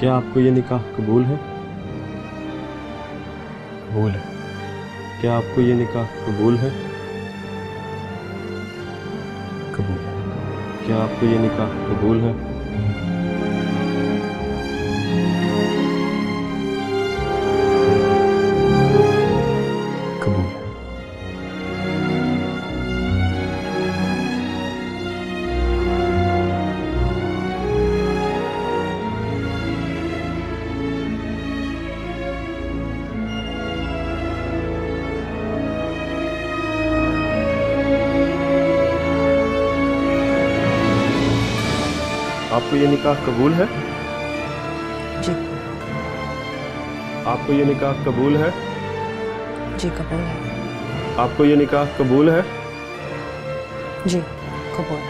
क्या आपको ये निकाह कबूल है? कबूल है। क्या आपको ये निकाह कबूल है? कबूल है। क्या आपको ये निकाह कबूल है? कबूल है। आपको ये निकाह कबूल है? जी। आपको ये निकाह कबूल है? जी कबूल है। आपको ये निकाह कबूल है? जी कबूल।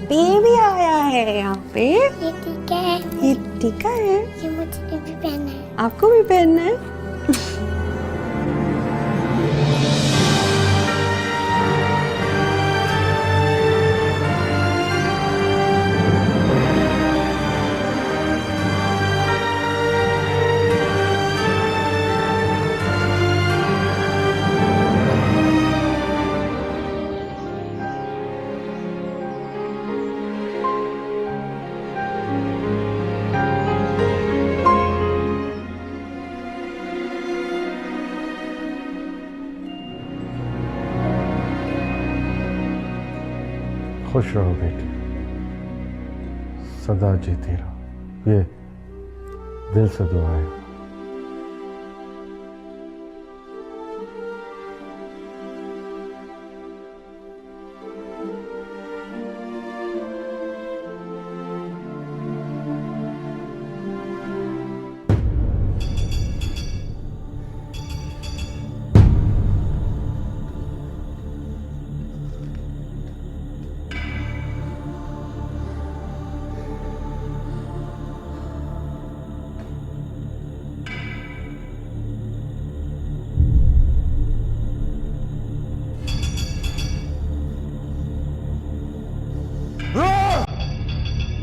बेबी आया है यहाँ पे। ये टीका है। ये टीका है। ये मुझे भी पहनना है। आपको भी पहनना है? खुश रहो बेटी, सदा जीती रहो। ये दिल से दुआ है।